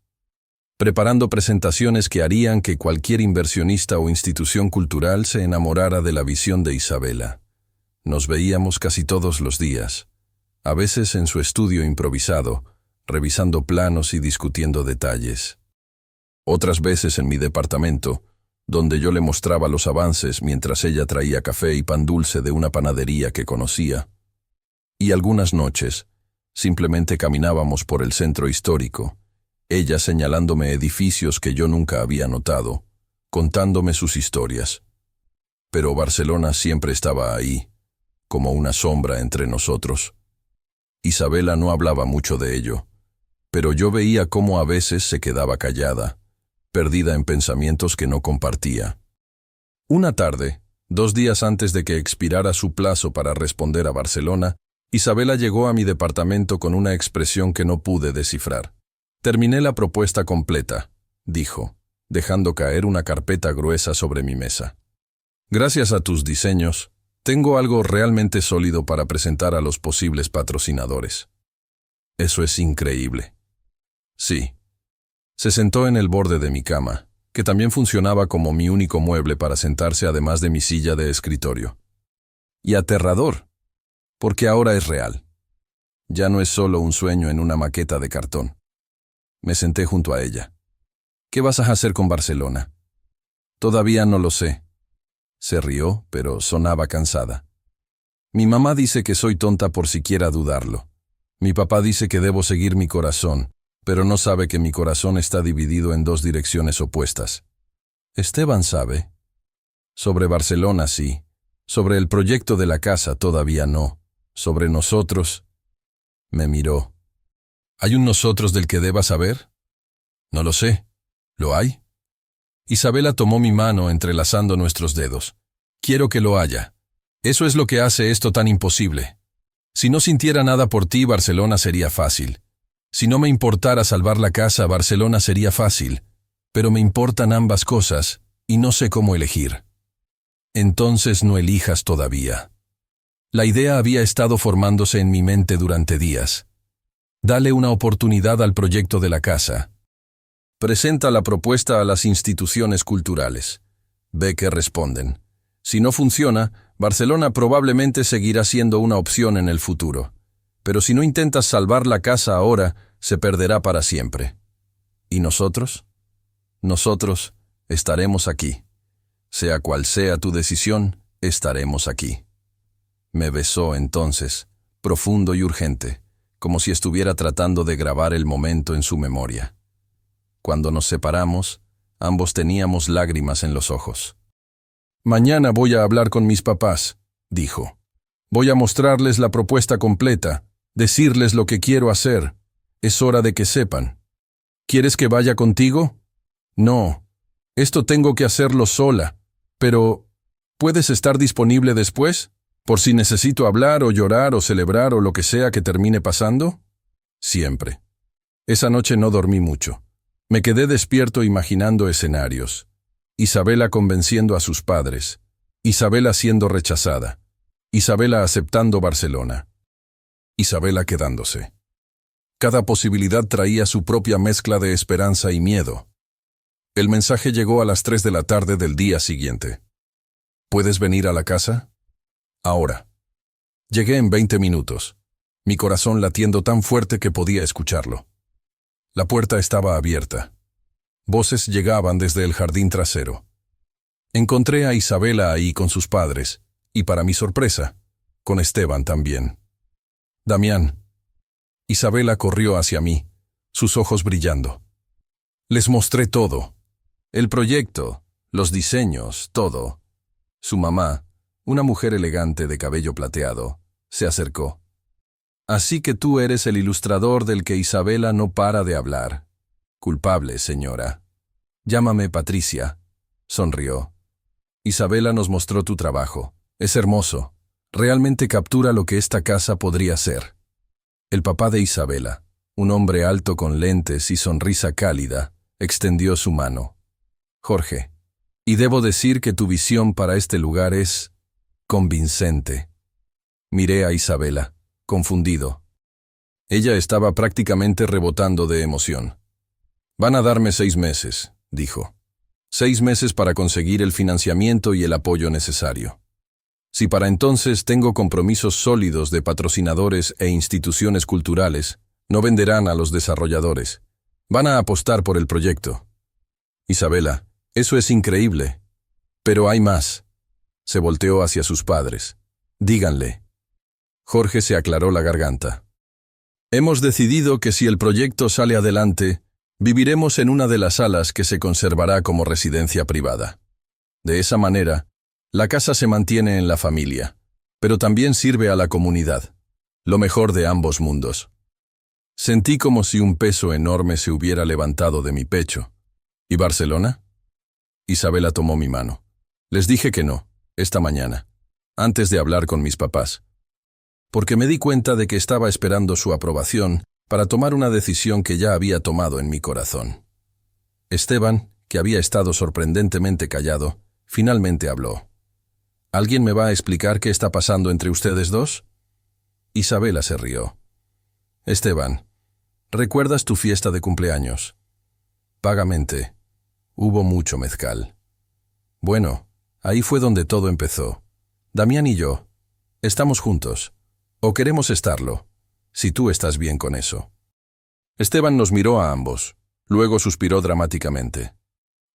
Speaker 1: preparando presentaciones que harían que cualquier inversionista o institución cultural se enamorara de la visión de Isabela. Nos veíamos casi todos los días, a veces en su estudio improvisado, revisando planos y discutiendo detalles. Otras veces en mi departamento, donde yo le mostraba los avances mientras ella traía café y pan dulce de una panadería que conocía. Y algunas noches, simplemente caminábamos por el centro histórico, ella señalándome edificios que yo nunca había notado, contándome sus historias. Pero Barcelona siempre estaba ahí, como una sombra entre nosotros. Isabela no hablaba mucho de ello, pero yo veía cómo a veces se quedaba callada, perdida en pensamientos que no compartía. Una tarde, 2 días antes de que expirara su plazo para responder a Barcelona, Isabela llegó a mi departamento con una expresión que no pude descifrar. «Terminé la propuesta completa», dijo, dejando caer una carpeta gruesa sobre mi mesa. «Gracias a tus diseños, tengo algo realmente sólido para presentar a los posibles patrocinadores». «Eso es increíble». «Sí». Se sentó en el borde de mi cama, que también funcionaba como mi único mueble para sentarse además de mi silla de escritorio. Y aterrador, porque ahora es real. Ya no es solo un sueño en una maqueta de cartón. Me senté junto a ella. «¿Qué vas a hacer con Barcelona?» «Todavía no lo sé». Se rió, pero sonaba cansada. «Mi mamá dice que soy tonta por siquiera dudarlo. Mi papá dice que debo seguir mi corazón, pero no sabe que mi corazón está dividido en 2 direcciones opuestas. Esteban sabe. Sobre Barcelona sí, sobre el proyecto de la casa todavía no, sobre nosotros». Me miró. «¿Hay un nosotros del que deba saber?» «No lo sé. ¿Lo hay?» Isabela tomó mi mano entrelazando nuestros dedos. «Quiero que lo haya. Eso es lo que hace esto tan imposible. Si no sintiera nada por ti, Barcelona sería fácil. Si no me importara salvar la casa, Barcelona sería fácil, pero me importan ambas cosas y no sé cómo elegir». «Entonces no elijas todavía». La idea había estado formándose en mi mente durante días. Dale una oportunidad al proyecto de la casa. Presenta la propuesta a las instituciones culturales. Ve qué responden. Si no funciona, Barcelona probablemente seguirá siendo una opción en el futuro. Pero si no intentas salvar la casa ahora, se perderá para siempre. ¿Y nosotros? Nosotros estaremos aquí. Sea cual sea tu decisión, estaremos aquí. Me besó entonces, profundo y urgente, como si estuviera tratando de grabar el momento en su memoria. Cuando nos separamos, ambos teníamos lágrimas en los ojos. «Mañana voy a hablar con mis papás», dijo. «Voy a mostrarles la propuesta completa, decirles lo que quiero hacer. Es hora de que sepan. ¿Quieres que vaya contigo? No. Esto tengo que hacerlo sola. Pero, ¿puedes estar disponible después? ¿Por si necesito hablar o llorar o celebrar o lo que sea que termine pasando?» Siempre. Esa noche no dormí mucho. Me quedé despierto imaginando escenarios. Isabela convenciendo a sus padres. Isabela siendo rechazada. Isabela aceptando Barcelona. Isabela quedándose. Cada posibilidad traía su propia mezcla de esperanza y miedo. El mensaje llegó a las 3 de la tarde del día siguiente. ¿Puedes venir a la casa? Ahora. Llegué en 20 minutos, mi corazón latiendo tan fuerte que podía escucharlo. La puerta estaba abierta. Voces llegaban desde el jardín trasero. Encontré a Isabela ahí con sus padres, y para mi sorpresa, con Esteban también. «Damián». Isabela corrió hacia mí, sus ojos brillando. Les mostré todo. El proyecto, los diseños, todo. Su mamá, una mujer elegante de cabello plateado, se acercó. «Así que tú eres el ilustrador del que Isabela no para de hablar. Culpable, señora. Llámame Patricia», sonrió. «Isabela nos mostró tu trabajo. Es hermoso. Realmente captura lo que esta casa podría ser». El papá de Isabela, un hombre alto con lentes y sonrisa cálida, extendió su mano. «Jorge, y debo decir que tu visión para este lugar es convincente». Miré a Isabela, confundido. Ella estaba prácticamente rebotando de emoción. «Van a darme 6 meses», dijo. 6 meses para conseguir el financiamiento y el apoyo necesario. Si para entonces tengo compromisos sólidos de patrocinadores e instituciones culturales, no venderán a los desarrolladores. Van a apostar por el proyecto. «Isabela, eso es increíble. Pero hay más». Se volteó hacia sus padres. «Díganle». Jorge se aclaró la garganta. «Hemos decidido que si el proyecto sale adelante, viviremos en una de las salas que se conservará como residencia privada. De esa manera, la casa se mantiene en la familia, pero también sirve a la comunidad, lo mejor de ambos mundos». Sentí como si un peso enorme se hubiera levantado de mi pecho. ¿Y Barcelona? Isabela tomó mi mano. Les dije que no, esta mañana, antes de hablar con mis papás, porque me di cuenta de que estaba esperando su aprobación para tomar una decisión que ya había tomado en mi corazón. Esteban, que había estado sorprendentemente callado, finalmente habló. ¿Alguien me va a explicar qué está pasando entre ustedes dos? Isabela se rió. Esteban, ¿recuerdas tu fiesta de cumpleaños? Vagamente. Hubo mucho mezcal. Bueno, ahí fue donde todo empezó. Damián y yo, estamos juntos. O queremos estarlo, si tú estás bien con eso. Esteban nos miró a ambos, luego suspiró dramáticamente.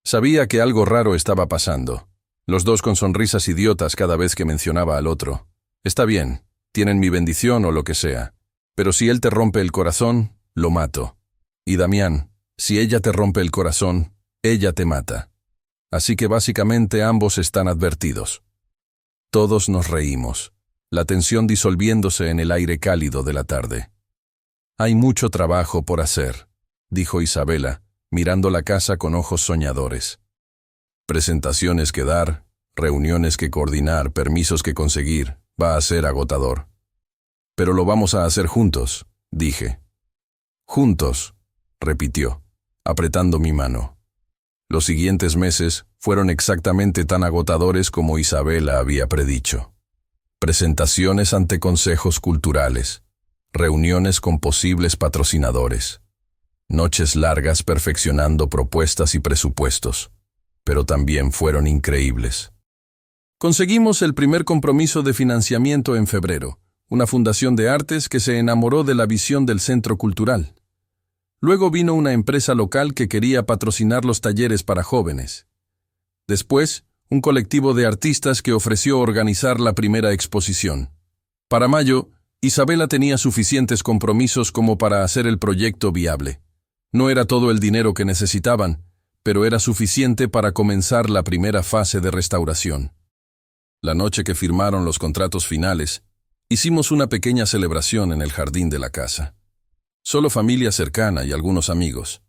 Speaker 1: Sabía que algo raro estaba pasando, los dos con sonrisas idiotas cada vez que mencionaba al otro. Está bien, tienen mi bendición o lo que sea, pero si él te rompe el corazón, lo mato. Y Damián, si ella te rompe el corazón, ella te mata. Así que básicamente ambos están advertidos. Todos nos reímos, la tensión disolviéndose en el aire cálido de la tarde. «Hay mucho trabajo por hacer», dijo Isabela, mirando la casa con ojos soñadores. «Presentaciones que dar, reuniones que coordinar, permisos que conseguir, va a ser agotador. Pero lo vamos a hacer juntos», dije. «Juntos», repitió, apretando mi mano. Los siguientes meses fueron exactamente tan agotadores como Isabela había predicho. Presentaciones ante consejos culturales, reuniones con posibles patrocinadores, Noches largas perfeccionando propuestas y presupuestos, pero también fueron increíbles. Conseguimos el primer compromiso de financiamiento en febrero, una fundación de artes que se enamoró de la visión del centro cultural. Luego vino una empresa local que quería patrocinar los talleres para jóvenes. Después, un colectivo de artistas que ofreció organizar la primera exposición. Para mayo, Isabela tenía suficientes compromisos como para hacer el proyecto viable. No era todo el dinero que necesitaban, pero era suficiente para comenzar la primera fase de restauración. La noche que firmaron los contratos finales, hicimos una pequeña celebración en el jardín de la casa. Solo familia cercana y algunos amigos.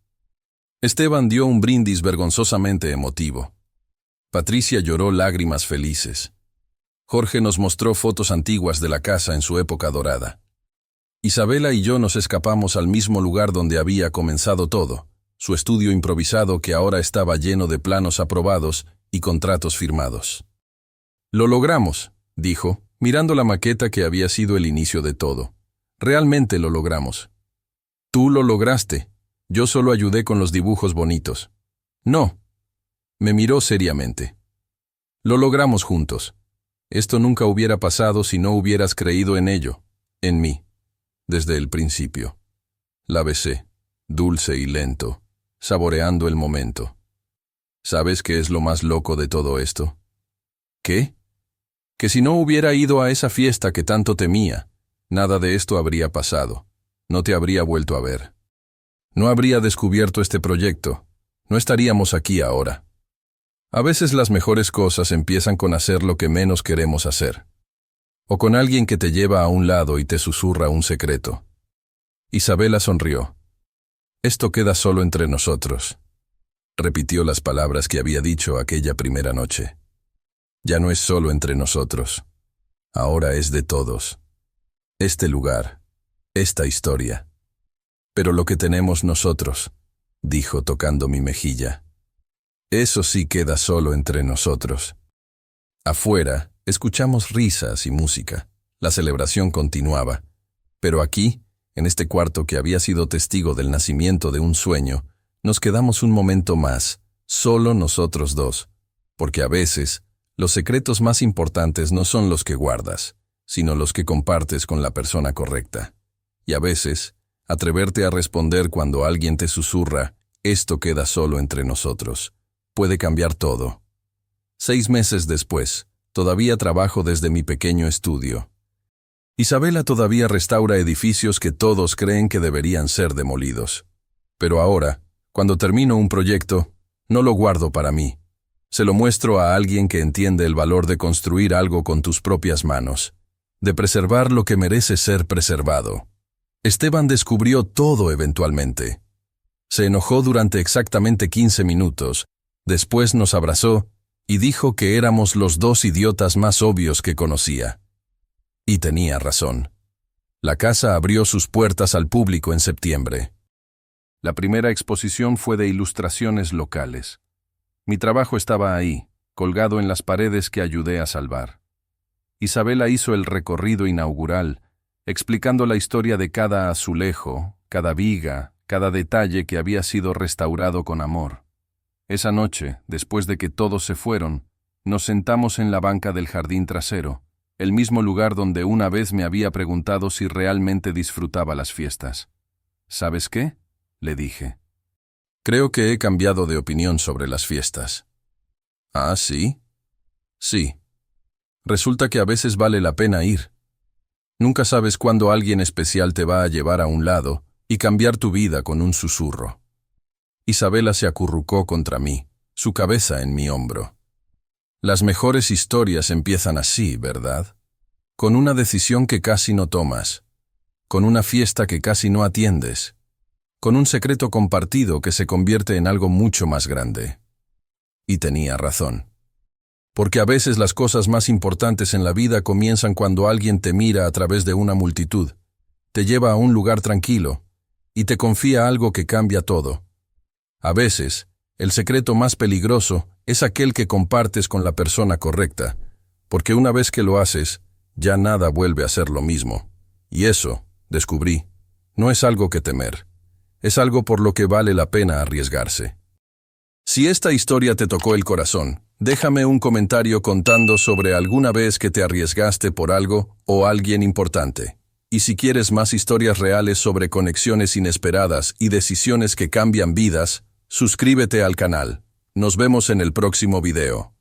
Speaker 1: Esteban dio un brindis vergonzosamente emotivo. Patricia lloró lágrimas felices. Jorge nos mostró fotos antiguas de la casa en su época dorada. Isabela y yo nos escapamos al mismo lugar donde había comenzado todo, su estudio improvisado que ahora estaba lleno de planos aprobados y contratos firmados. «Lo logramos», dijo, mirando la maqueta que había sido el inicio de todo. «Realmente lo logramos». «Tú lo lograste. Yo solo ayudé con los dibujos bonitos». «No». Me miró seriamente. «Lo logramos juntos. Esto nunca hubiera pasado si no hubieras creído en ello, en mí, desde el principio». La besé, dulce y lento, saboreando el momento. ¿Sabes qué es lo más loco de todo esto? ¿Qué? Que si no hubiera ido a esa fiesta que tanto temía, nada de esto habría pasado. No te habría vuelto a ver. No habría descubierto este proyecto. No estaríamos aquí ahora. A veces las mejores cosas empiezan con hacer lo que menos queremos hacer. O con alguien que te lleva a un lado y te susurra un secreto. Isabela sonrió. «Esto queda solo entre nosotros», repitió las palabras que había dicho aquella primera noche. «Ya no es solo entre nosotros. Ahora es de todos. Este lugar, esta historia. Pero lo que tenemos nosotros», dijo tocando mi mejilla. «Eso sí queda solo entre nosotros». Afuera, escuchamos risas y música. La celebración continuaba. Pero aquí, en este cuarto que había sido testigo del nacimiento de un sueño, nos quedamos un momento más, solo nosotros dos, porque a veces los secretos más importantes no son los que guardas, sino los que compartes con la persona correcta. Y a veces, atreverte a responder cuando alguien te susurra, «Esto queda solo entre nosotros», puede cambiar todo. 6 meses después, todavía trabajo desde mi pequeño estudio. Isabela todavía restaura edificios que todos creen que deberían ser demolidos. Pero ahora, cuando termino un proyecto, no lo guardo para mí. Se lo muestro a alguien que entiende el valor de construir algo con tus propias manos, de preservar lo que merece ser preservado. Esteban descubrió todo eventualmente. Se enojó durante exactamente 15 minutos, después nos abrazó y dijo que éramos los 2 idiotas más obvios que conocía. Y tenía razón. La casa abrió sus puertas al público en septiembre. La primera exposición fue de ilustraciones locales. Mi trabajo estaba ahí, colgado en las paredes que ayudé a salvar. Isabela hizo el recorrido inaugural, explicando la historia de cada azulejo, cada viga, cada detalle que había sido restaurado con amor. Esa noche, después de que todos se fueron, nos sentamos en la banca del jardín trasero, el mismo lugar donde una vez me había preguntado si realmente disfrutaba las fiestas. «¿Sabes qué?», le dije. «Creo que he cambiado de opinión sobre las fiestas». «¿Ah, sí?» «Sí. Resulta que a veces vale la pena ir. Nunca sabes cuándo alguien especial te va a llevar a un lado y cambiar tu vida con un susurro». Isabela se acurrucó contra mí, su cabeza en mi hombro. «Las mejores historias empiezan así, ¿verdad? Con una decisión que casi no tomas, con una fiesta que casi no atiendes, con un secreto compartido que se convierte en algo mucho más grande». Y tenía razón. Porque a veces las cosas más importantes en la vida comienzan cuando alguien te mira a través de una multitud, te lleva a un lugar tranquilo y te confía algo que cambia todo. A veces, el secreto más peligroso es aquel que compartes con la persona correcta, porque una vez que lo haces, ya nada vuelve a ser lo mismo. Y eso, descubrí, no es algo que temer. Es algo por lo que vale la pena arriesgarse. Si esta historia te tocó el corazón, déjame un comentario contando sobre alguna vez que te arriesgaste por algo o alguien importante. Y si quieres más historias reales sobre conexiones inesperadas y decisiones que cambian vidas, suscríbete al canal. Nos vemos en el próximo video.